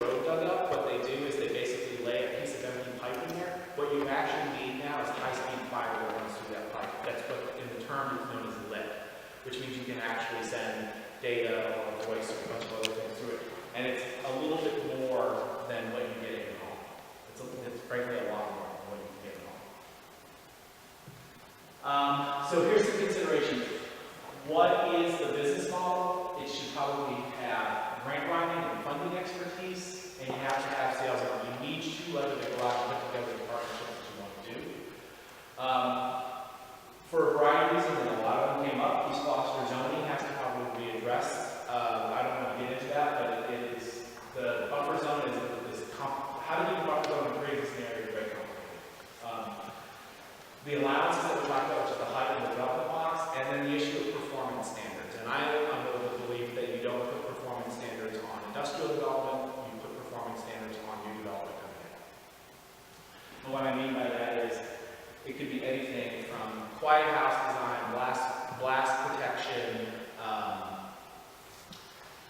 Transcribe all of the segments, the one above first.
road dug up, what they do is they basically lay a piece of empty pipe in there. What you actually need now is high-speed fiber that runs through that pipe. That's what, in the term, is known as lit, which means you can actually send data or voice or a bunch of other things through it. And it's a little bit more than what you get at home. It's frankly a lot more than what you can get at home. So here's the consideration. What is the business model? It should probably have grant writing and funding expertise, and you have to have sales. You need two levers to go out and put together the partnerships that you want to do. For a variety of reasons, and a lot of them came up, East Gloucester zoning has to probably be addressed. I don't want to get into that, but it is, the buffer zone is how do you buffer zone and create this area? Very complicated. The allowances that we talked about, which is the height of the development box, and then the issue of performance standards. And I'm of the belief that you don't put performance standards on industrial development, you put performance standards on new development coming in. And what I mean by that is, it could be anything from quiet house design, blast protection,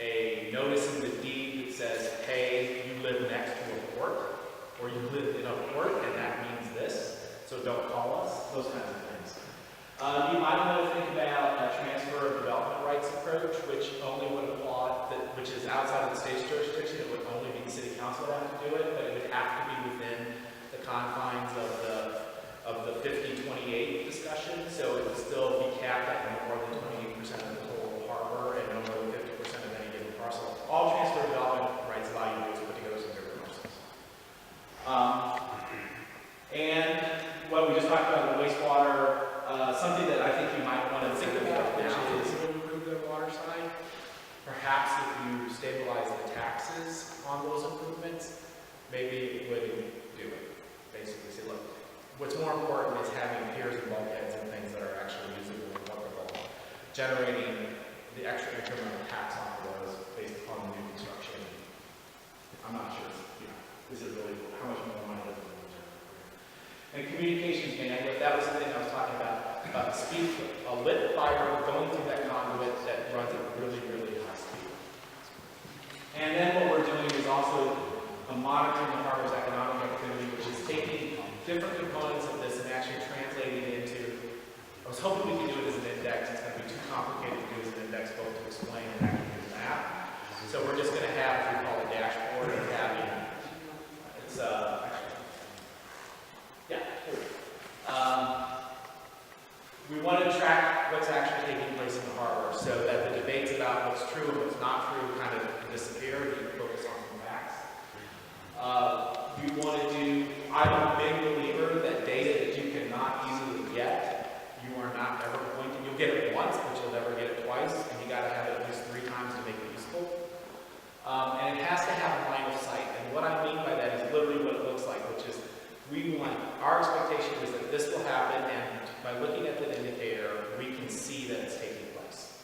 a notice in the deed that says, hey, you live next to a port, or you live in a port, and that means this, so don't call us, those kinds of things. You might want to think about a transfer of development rights approach, which only would apply, which is outside of the state's jurisdiction. It would only be the city council that have to do it, but it would have to be within the confines of the 50-28 discussion, so it would still be capped at no more than 28% of the total harbor and no more than 50% of any given parcel. All transfer of development rights allow you to do is put together some different parcels. And what we just talked about, the wastewater, something that I think you might want to think about, which is to improve the water side. Perhaps if you stabilize the taxes on those improvements, maybe it would do it. Basically say, look, what's more important is having piers and bulkheads and things that are actually usable and workable, generating the extra increment of tax on those based upon the new construction. I'm not sure, is it really, how much more money does it really generate? And communications bandwidth, that was something I was talking about speed, a lit fiber going through that conduit that runs at really, really high speed. And then what we're doing is also monitoring the harbor's economic activity, which is taking different components of this and actually translating it into, I was hoping we could do it as an index. It's going to be too complicated to do as an index, both to explain and actually do the math. So we're just going to have what we call a dashboard and having, it's, we want to track what's actually taking place in the harbor so that the debates about what's true and what's not true kind of disappear. We can focus on some facts. We want to do, I'm a big believer that data that you cannot easily get, you are not ever going to, you'll get it once, but you'll never get it twice, and you got to have it at least 3 times to make it useful. And it has to have a line of sight. And what I mean by that is literally what it looks like, which is our expectation is that this will happen, and by looking at the indicator, we can see that it's taking place.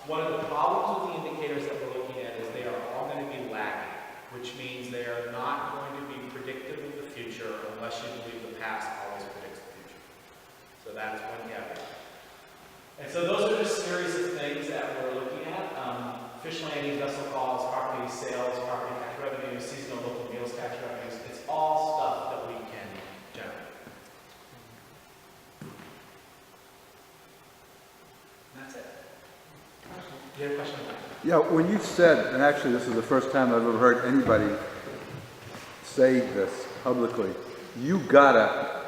One of the problems with the indicators that we're looking at is they are all going to be lagging, which means they are not going to be predictive of the future unless you believe the past always predicts the future. So that's one caveat. And so those are just a series of things that we're looking at. Fish landing, vessel calls, property sales, property tax revenues, seasonal local meals tax revenues. It's all stuff that we can generate. And that's it. Do you have a question? Yeah, when you said, and actually this is the first time I've ever heard anybody say this publicly, you gotta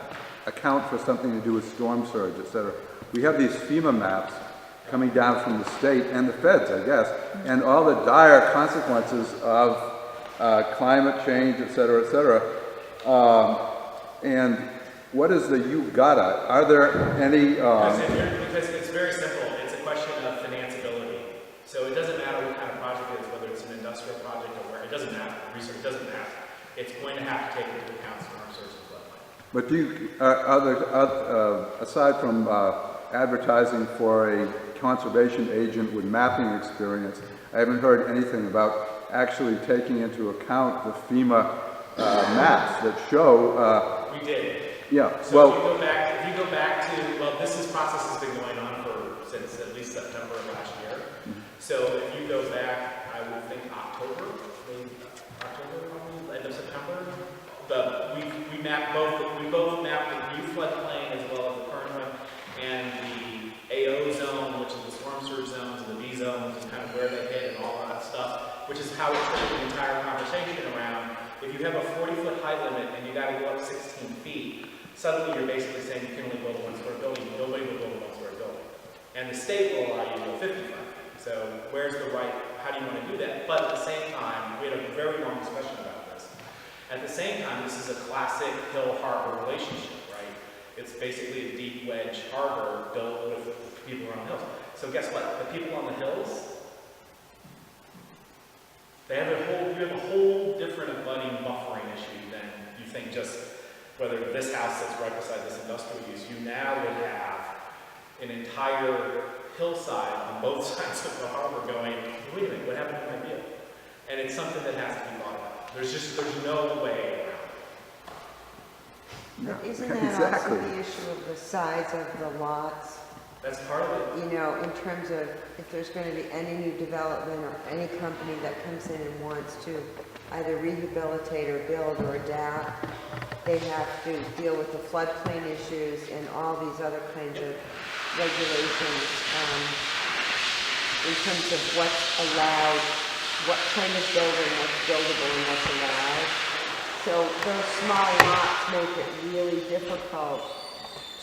account for something to do with storm surge, etc. We have these FEMA maps coming down from the state and the feds, I guess, and all the dire consequences of climate change, etc., etc. And what is the you gotta? Are there any? Because it's very simple. It's a question of financeability. So it doesn't matter what kind of project it is, whether it's an industrial project or where. It doesn't matter. Research doesn't matter. It's going to have to take into account storm surge and floodplain. But do you, aside from advertising for a conservation agent with mapping experience, I haven't heard anything about actually taking into account the FEMA maps that show. We did. Yeah. So well, if you go back to, well, this process has been going on since at least September of last year. So if you go back, I would think October, maybe October, probably, end of September. We both mapped the new floodplain as well as the current one, and the AO zone, which is the storm surge zones, and the B zones, and kind of where they hit and all that stuff, which is how it triggered the entire conversation around, if you have a 40-foot height limit and you gotta go up 16 feet, suddenly you're basically saying you can only build a one-story building. Nobody will build a one-story building. And the state will allow you to go 55 feet. So where's the right, how do you want to do that? But at the same time, we had a very long discussion about this. At the same time, this is a classic hill-harbor relationship, right? It's basically a deep wedge harbor built with people around the hills. So guess what? The people on the hills, you have a whole different abutting buffering issue than you think just whether this house sits right beside this industrial use. You now would have an entire hillside on both sides of the harbor going, wait a minute, what happened to my view? And it's something that has to be thought about. There's no way around it. No, But isn't that exactly. also the issue of the size of the lots? That's part of it. You know, in terms of if there's going to be any new development or any company that comes in and wants to either rehabilitate or build or adapt, they have to deal with the floodplain issues and all these other kinds of regulations in terms of what's allowed, what kind of building, what's buildable and what's allowed. So those small lots make it really difficult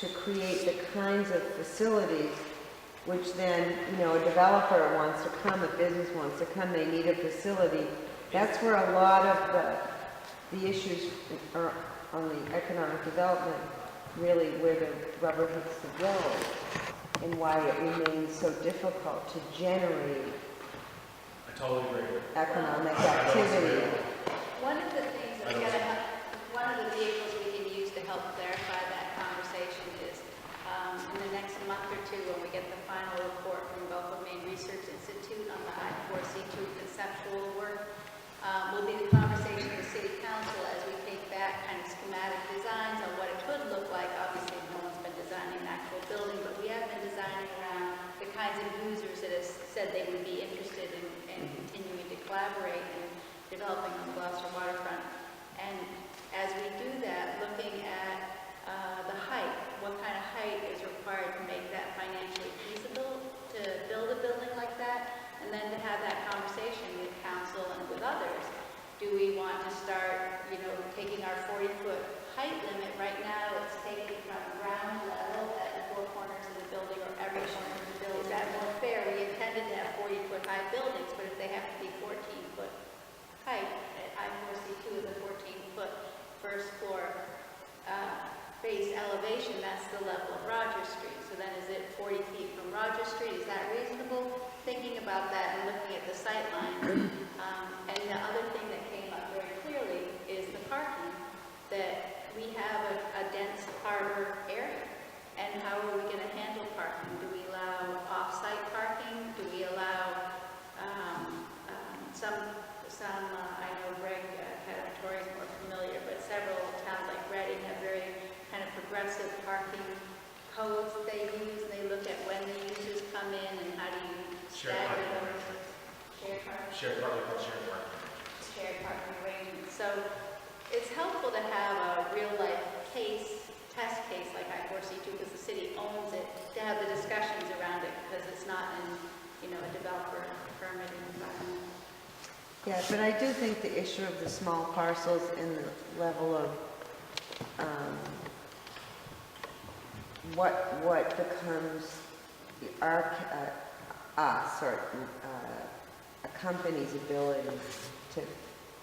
to create the kinds of facilities which then, you know, a developer wants to come, a business wants to come, they need a facility. That's where a lot of the issues are on the economic development, really where the rubber hits the road, and why it remains so difficult to generate I totally agree. economic I don't activity. disagree. One of the things that one of the vehicles we can use to help clarify that conversation is in the next month or two, when we get the final report from Gulf of Maine Research Institute on the I4C2 conceptual work, will be the conversation with City Council as we take back kind of schematic designs on what it could look like. Obviously, no one's been designing an actual building, but we have been designing around the kinds of users that have said they would be interested in continuing to collaborate and developing on the Gloucester waterfront. And as we do that, looking at the height, what kind of height is required to make that financially feasible to build a building like that, and then to have that conversation with council and with others. Do we want to start, you know, taking our 40-foot height limit? Right now, it's taken from ground level at the four corners of the building or every corner of the building. Is that more fair? We intended to have 40-foot high buildings, but if they have to be 14-foot height, I4C2 is a 14-foot first floor base elevation, that's the level of Rogers Street. So then is it 40 feet from Rogers Street? Is that reasonable? Thinking about that and looking at the sight line. And the other thing that came up very clearly is the parking, that we have a dense harbor area. And how are we going to handle parking? Do we allow off-site parking? Do we allow I know Greg Catatori is more familiar, but several towns like Reading have very kind of progressive parking codes that they use. They look at when the users come in and how do you stagger them. Shared parking. Shared parking. Shared parking arrangements. So it's helpful to have a real-life test case like I4C2, because the city owns it, to have the discussions around it, because it's not in, you know, a developer permitting environment. Yeah, but I do think the issue of the small parcels and the level of what becomes us or a company's ability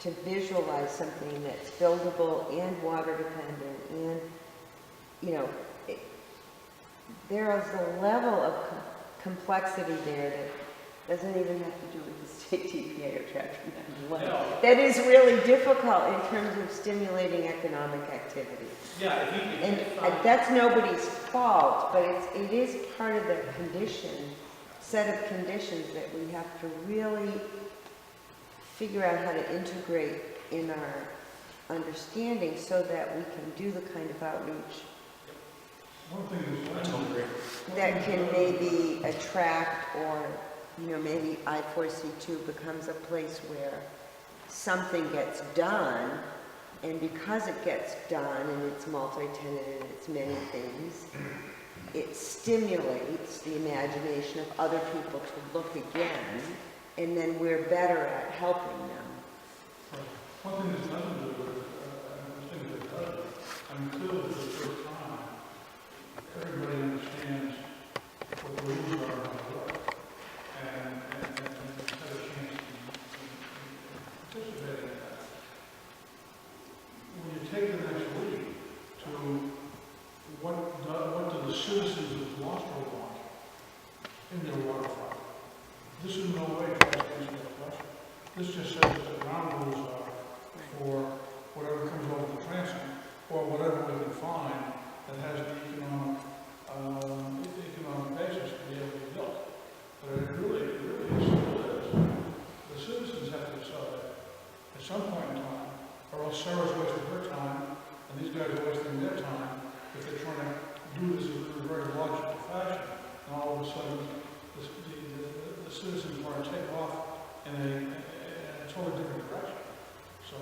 to visualize something that's buildable and water dependent, and you know, there is a level of complexity there that doesn't even have to do with the state EPA or Chapter 91. No. That is really difficult in terms of stimulating economic activity. Yeah, And that's nobody's fault, but it is part of the set of conditions that we have to really figure out how to integrate in our understanding so that we can do the kind of outreach One thing is, I totally agree. that can maybe attract, or, you know, maybe I4C2 becomes a place where something gets done, and because it gets done, and it's multi-tenanted, and it's many things, it stimulates the imagination of other people to look again, and then we're better at helping them. One thing that's nothing to do with it, and the thing that does, clearly for the first time, everybody understands what the rules are and what, and has a chance to participate in that. When you take the next leap to what do the citizens of Gloucester want in their waterfront, this in no way tries to answer that question. This just says that the ground rules are for whatever comes over the transom, or whatever we can find that has the economic basis to be able to be built. But it really still is. The citizens have to decide at some point in time, or else Sarah's wasting her time, and these guys are wasting their time, if they're trying to do this in a very logical fashion, and all of a sudden, the citizens want to take off in a totally different direction. So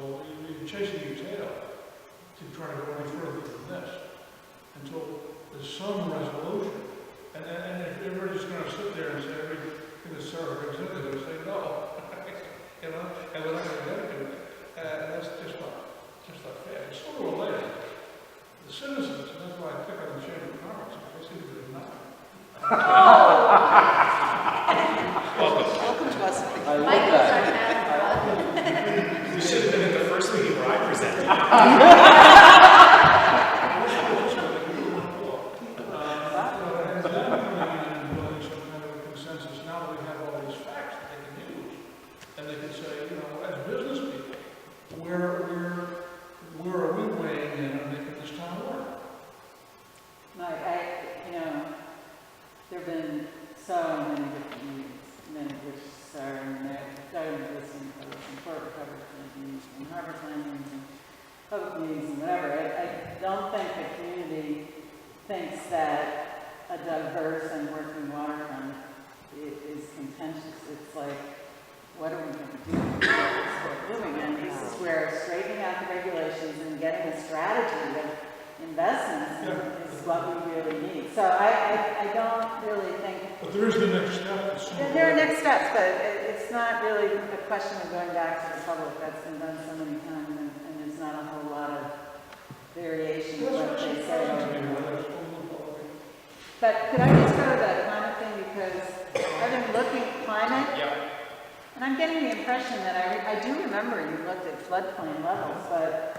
you're chasing your tail to try to go any further than this until there's some resolution. And if everybody's going to sit there and say, Sarah brings in, they're going to say no, and we're not going to get to it. And that's just not fair. It's sort of related. The citizens, and that's why I pick on the Chamber of Commerce, they seem to do nothing. Welcome to us. I love Michael's that. our man. You should have been at the first meeting where I presented. And then coming in and building some kind of a consensus, now that we have all these facts that they can use, and they can say, as business people, where are we weighing in on making this town work? There have been so many different meetings, many of which are in there, government listening, port recovery meetings, and harbor plannings, and public meetings, and whatever. I don't think the community thinks that a diverse and working waterfront is contentious. It's like, what are we going to do to get this work moving? And this is where straightening out the regulations and getting a strategy of investments is what we really need. So I don't really think... But there is the next step. There are next steps, but it's not really a question of going back to the public. That's been done so many times, and there's not a whole lot of variation of what they say. But could I just go to that climate thing, because I've been looking at climate, and I'm getting the impression that I do remember you looked at floodplain levels, but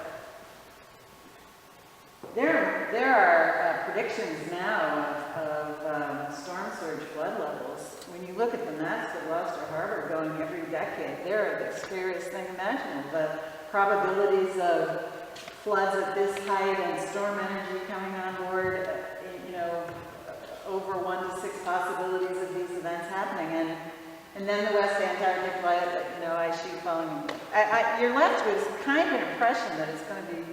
there are predictions now of storm surge flood levels. When you look at the maps of Gloucester Harbor going every decade, they're the scariest thing imaginable. The probabilities of floods at this height and storm energy coming on board, over 1 to 6 possibilities of these events happening. And then the West Antarctic ice sheet falling. You're left with kind of an impression that it's going to be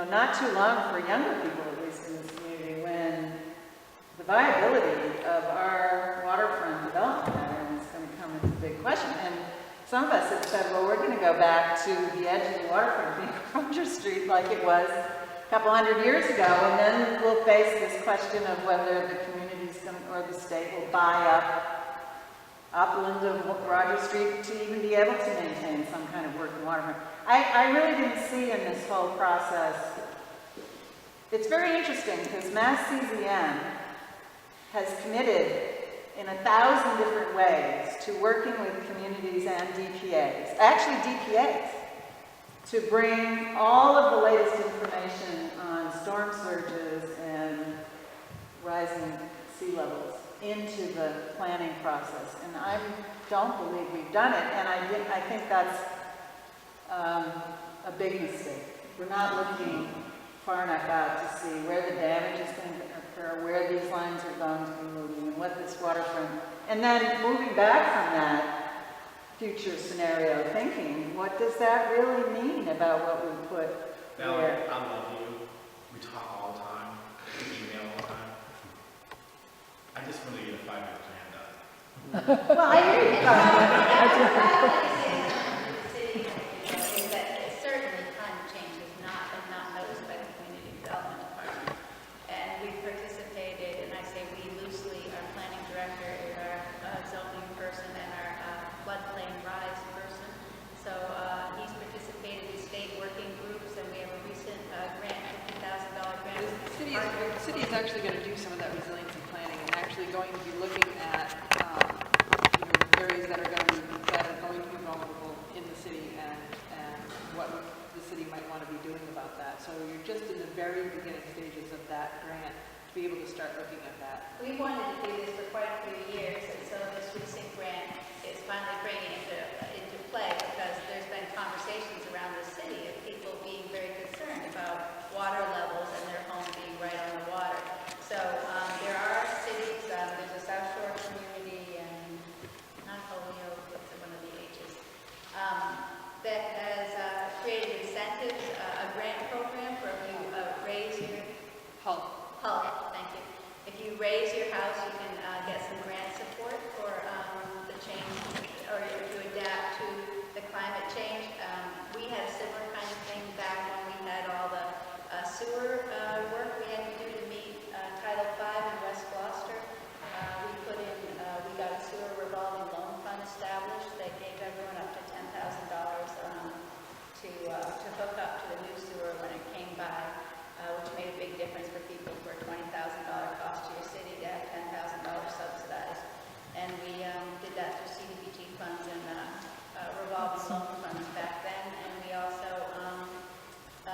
not too long for younger people, at least in this community, when the viability of our waterfront development pattern is going to come into big question. And some of us have said, well, we're going to go back to the edge of the waterfront being Frontier Street like it was a couple hundred years ago, and then we'll face this question of whether the community's going to, or the state will buy up upland of Roger Street to even be able to maintain some kind of working waterfront. I really didn't see in this whole process. It's very interesting because Mass CZN has committed in 1,000 different ways to working with communities and DPAs, actually DPAs, to bring all of the latest information on storm surges and rising sea levels into the planning process. And I don't believe we've done it, and I think that's a big mistake. We're not looking far enough out to see where the damage is going to occur, where these lines are going to be moving, and what this waterfront, and then moving back from that future scenario thinking, what does that really mean about what we put Valerie, there? I love you. We talk all the time. We email all the time. I just want to get a 5-year plan done. Well, I hear you. is actually going to do some of that resiliency planning and actually going to be looking at, areas that are going to be vulnerable in the city and what the city might want to be doing about that. So you're just in the very beginning stages of that grant to be able to start looking at that. We wanted to do this for quite a few years, and so this recent grant is finally bringing it into play because there's been conversations around the city of people being very concerned about water levels and their home being right on the water. So there are cities, there's a South Shore community and not Holyoke, what's one of the H's, that has created incentives, a grant program for if you raise your Hull, thank you. If you raise your house, you can get some grant support for the change, or if you adapt to the climate change. We had a similar kind of thing back when we had all the sewer work we had to do to meet Title V in West Gloucester. We got a sewer revolving loan fund established that gave everyone up to $10,000 to hook up to the new sewer when it came by. Which made a big difference for people for a $20,000 cost to your city to have $10,000 subsidized. And we did that through CDBG funds and revolving loan funds back then. And we also,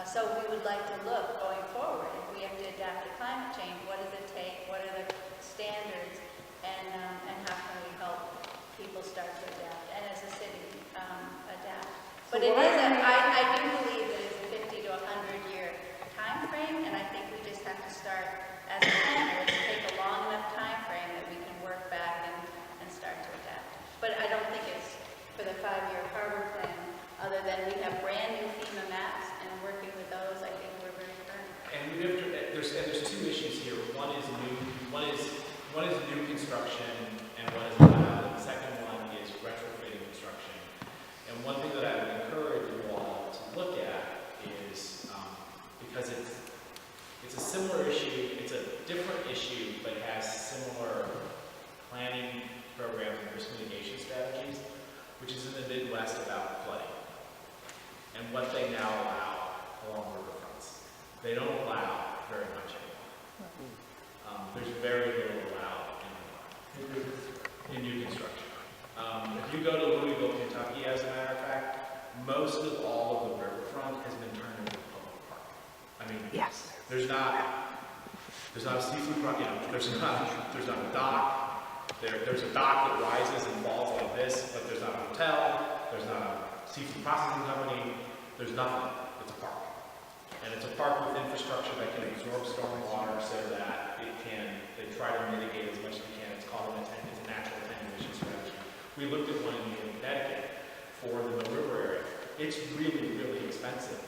so we would like to look going forward. If we have to adapt to climate change, what does it take? What are the standards? And how can we help people start to adapt? And as a city, adapt. But it is, I do believe that it's a 50 to 100 year time frame, and I think we just have to start as a planner to take a long enough time frame that we can work back and start to adapt. But I don't think it's for the 5-year harbor plan, other than we have brand new FEMA maps, and working with those, I think we're very firm. And there's two issues here. One is new construction, and one is allowed. And the second one is retrofitting construction. And one thing that I would encourage you all to look at is because it's a similar issue, it's a different issue, but it has similar planning programs and risk mitigation strategies, which is in the Midwest about flooding and what they now allow along riverfronts. They don't allow very much anymore. There's very little allowed anymore in new construction. If you go to Louisville, Kentucky, as a matter of fact, most of all of the riverfront has been turned into a public park. I mean, yes. There's not a seafood park, there's not a dock. There's a dock that rises and falls like this, but there's not a hotel, there's not a seafood processing company, there's nothing. It's a park. And it's a park with infrastructure that can absorb storm water so that they try to mitigate as much as they can. It's called it's a natural attenuation strategy. We looked at one in Connecticut for the Mill River area. It's really, really expensive.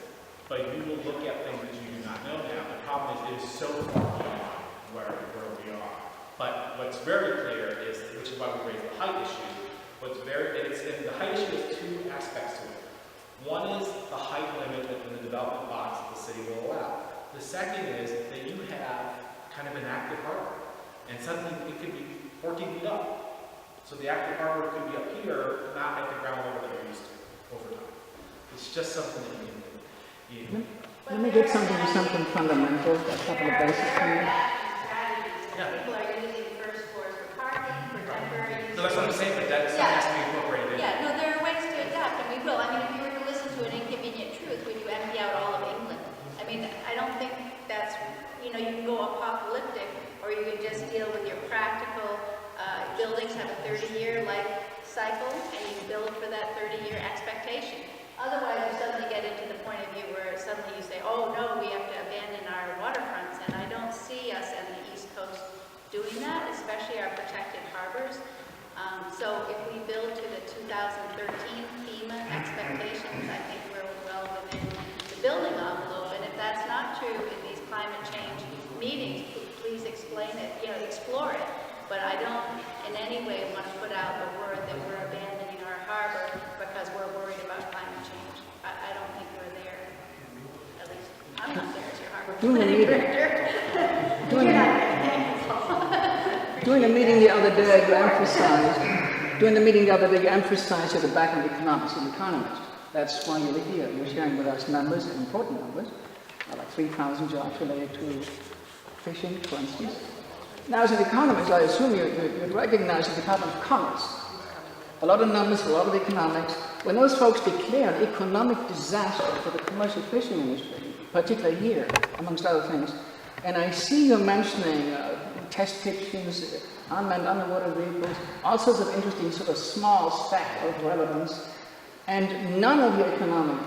But you will look at things that you do not know now. The problem is it is so far beyond where we are. But what's very clear is, which is why we raised the height issue, the height issue has two aspects to it. One is the height limit within the development box that the city will allow. The second is that you have kind of an active harbor. And suddenly it could be 14 feet up. So the active harbor could be up here, not at the ground level that you're used to over time. It's just something that you can do. Let me get something fundamental, a couple of basic things. People are using first floors for parking, for temporary use. So that's what I'm saying, but that has to be incorporated in. Yeah, no, there are ways to adapt, and we will. I mean, if you were to listen to An Inconvenient Truth, would you empty out all of England? I mean, I don't think that's, you can go apocalyptic, or you can just deal with your practical, buildings have a 30-year life cycle, and you build for that 30-year expectation. Otherwise, you suddenly get into the point of view where suddenly you say, oh no, we have to abandon our waterfronts, and I don't see us on the East Coast doing that, especially our protected harbors. So if we build to the 2013 FEMA expectations, I think we're well within the building envelope, and if that's not true in these climate change meetings, please explain it, explore it. But I don't in any way want to put out the word that we're abandoning our harbor because we're worried about climate change. I don't think we're there. At least I'm not there as your harbor planning director. During the meeting the other day, you emphasized you're the back of the economics of the economist. That's why you're here. You're sharing with us numbers, important numbers, like 3,000 jobs related to fishing, for instance. Now, as an economist, I assume you recognize the Department of Commerce. A lot of numbers, a lot of economics. When those folks declare an economic disaster for the commercial fishing industry, particularly here, amongst other things, and I see you mentioning test kitchens, unmanned underwater vehicles, all sorts of interesting sort of small stack of relevance, and none of your economic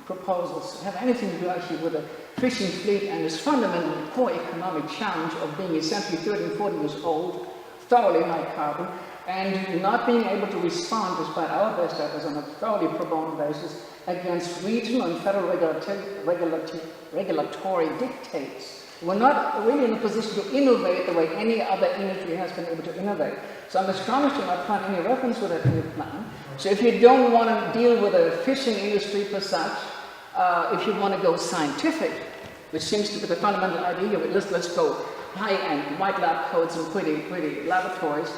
proposals have anything to do actually with a fishing fleet and this fundamental core economic challenge of being essentially 30 and 40 years old, thoroughly high carbon, and not being able to respond, despite our best efforts on a thoroughly pro bono basis, against regional and federal regulatory dictates. We're not really in a position to innovate the way any other industry has been able to innovate. So I'm astonished to not find any reference to that in your plan. So if you don't want to deal with a fishing industry per such, if you want to go scientific, which seems to be the fundamental idea, let's go high-end, white lab coats and pretty laboratories,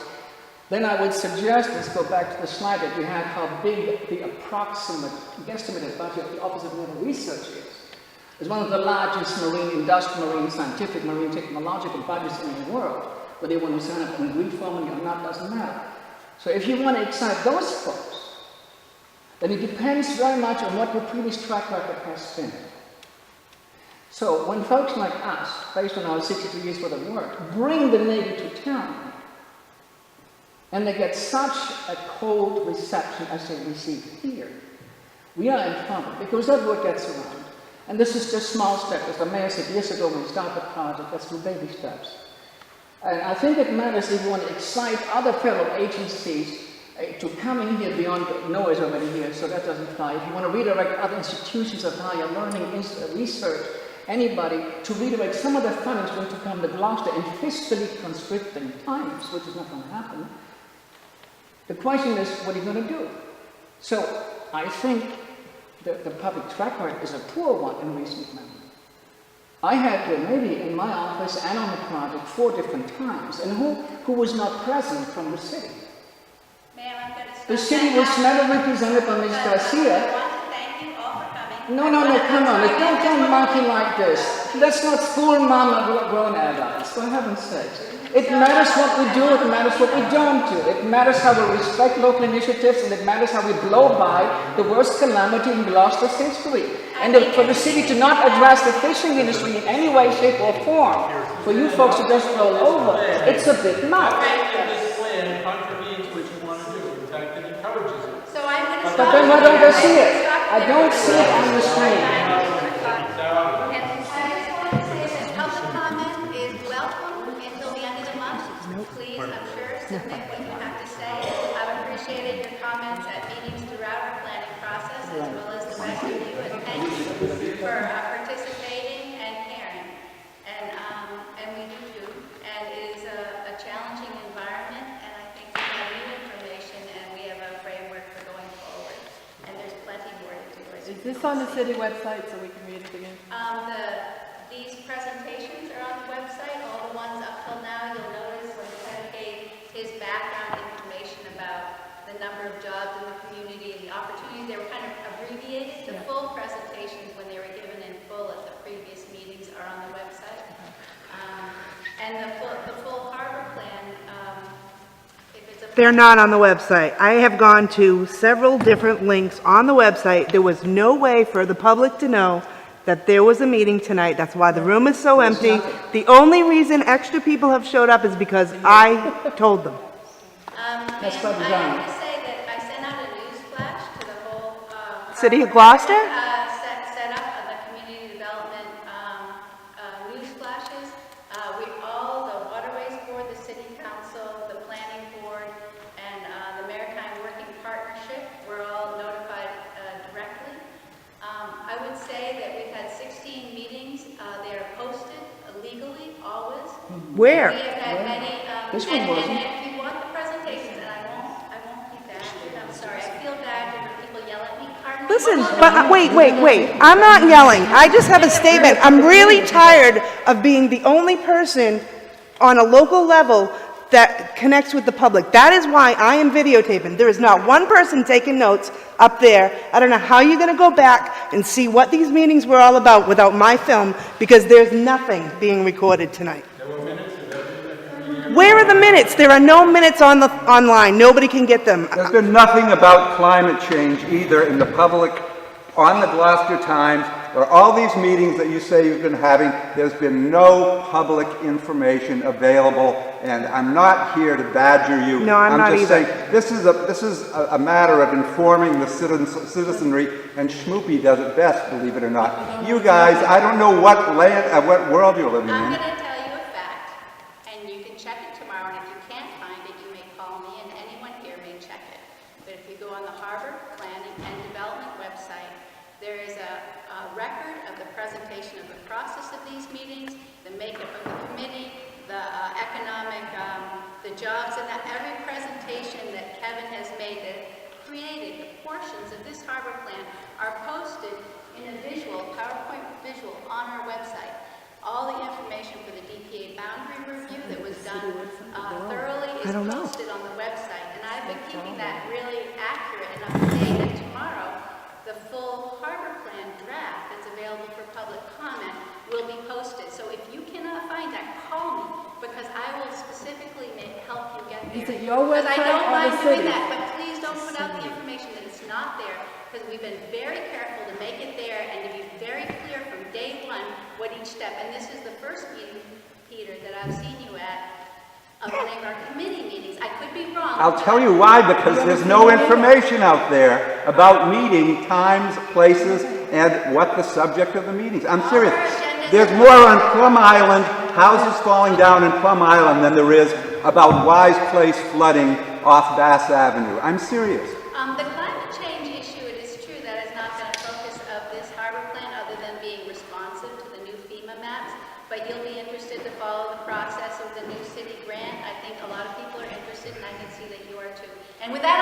then I would suggest, let's go back to the slide that you had, how big the approximate guesstimated budget of the Office of Naval Research is. It's one of the largest marine, industrial, marine, scientific, marine technological budgets in the world. Whether you want to sign up in Greek formally or not doesn't matter. So if you want to excite those folks, then it depends very much on what your previous track record has been. So when folks like us, based on our 62 years worth of work, bring the Navy to town, and they get such a cold reception as they receive here, we are in trouble, because that word gets around. And this is just small steps. As the mayor said years ago when we started the project, that's through baby steps. And I think it matters if you want to excite other federal agencies to come in here beyond, NOAA is already here, so that doesn't fly. If you want to redirect other institutions of higher learning, research, anybody, to redirect some of the funding to come to Gloucester in fiscally constricting times, which is not going to happen. The question is, what are you going to do? So I think the public track record is a poor one in recent memory. I had maybe in my office and on the project 4 different times, and who was not present from the city? Ma'am, I'm going to stop The city that was now. never represented by Ms. But Garcia. I want to thank you all for coming. No, come on, don't monkey like this. Let's not fool mama grown adults, for heaven's sake. It matters what we do, it matters what we don't do. It matters how we respect local initiatives, and it matters how we blow by the worst calamity in Gloucester's history. And for the city to not address the fishing industry in any way, shape, or form, for you folks to just roll over, it's a bit much. This plan contravenes what you want to do. In fact, it encourages it. So I'm going to stop. But then why don't I see it? I don't see it on the screen. And I just want to say that public comment is welcome until the end of the month. Please, I'm sure, submit what you have to say. I've appreciated your comments at meetings throughout our planning process, as well as the rest of you. And thank you for participating and caring. And we do too. And it is a challenging environment, and I think we have new information and we have a framework for going forward. And there's plenty more to do. as you Is this on the city website so we can read it again? These presentations are on the website, all the ones up till now. You'll notice when Ted gave his background information about the number of jobs in the community and the opportunities, they were kind of abbreviated. The full presentations, when they were given in full at the previous meetings, are on the website. And the full harbor plan, if it's a... They're not on the website. I have gone to several different links on the website. There was no way for the public to know that there was a meeting tonight. That's why the room is so empty. The only reason extra people have showed up is because I told them. That's I by design. have to say that I sent out a news flash to the whole... City of Gloucester? Set up the community development news flashes. All the Waterways Board, the City Council, the Planning Board, and the Maritime Working Partnership were all notified directly. I would say that we've had 16 meetings. They are posted legally, always. Where? We have had many, This one wasn't. and if you want the presentations, and I won't be bad, I'm sorry, I feel bad when people yell at me. Carmen, Listen, but wait. I'm not yelling. I just have a statement. I'm really tired of being the only person on a local level that connects with the public. That is why I am videotaping. There is not one person taking notes up there. I don't know how you're gonna go back and see what these meetings were all about without my film, because there's nothing being recorded tonight. Where are the minutes? There are no minutes online. Nobody can get them. There's been nothing about climate change either in the public, on the Gloucester Times, or all these meetings that you say you've been having. There's been no public information available, and I'm not here to badger you. No, I'm not just either. saying, this is a matter of informing the citizenry, and Schmoopy does it best, believe it or not. You guys, I don't know what world you're living I'm in. going to tell you a fact, and you can check it tomorrow, and if you can't find it, you may call me, and anyone here may check it. But if you go on the Harbor Planning and Development website, there is a record of the presentation of the process of these meetings, the makeup of the committee, the economic, the jobs, and that every presentation that Kevin has made that created the portions of this harbor plan are posted in a visual, PowerPoint visual on our website. All the information for the DPA boundary review that was done thoroughly is posted on the website. And I've been keeping that really accurate and up to date. And tomorrow, the full harbor plan draft that's available for public comment will be posted. So if you cannot find that, call me, because I will specifically help you get there. Is it your Because I website don't or the mind doing city's? that, but please don't put out the information that it's not there, because we've been very careful to make it there and to be very clear from day one what each step, and this is the first meeting, Peter, that I've seen you at of any of our committee meetings. I could be wrong. I'll tell you why, because there's no information out there about meeting times, places, and what the subject of the meetings. I'm serious. There's more on Plum Island, houses falling down in Plum Island, than there is about Wise Place flooding off Bass Avenue. I'm serious. The climate change issue, it is true, that has not been a focus of this harbor plan other than being responsive to the new FEMA maps, but you'll be interested to follow the process of the new city grant. I think a lot of people are interested, and I can see that you are too. And with that,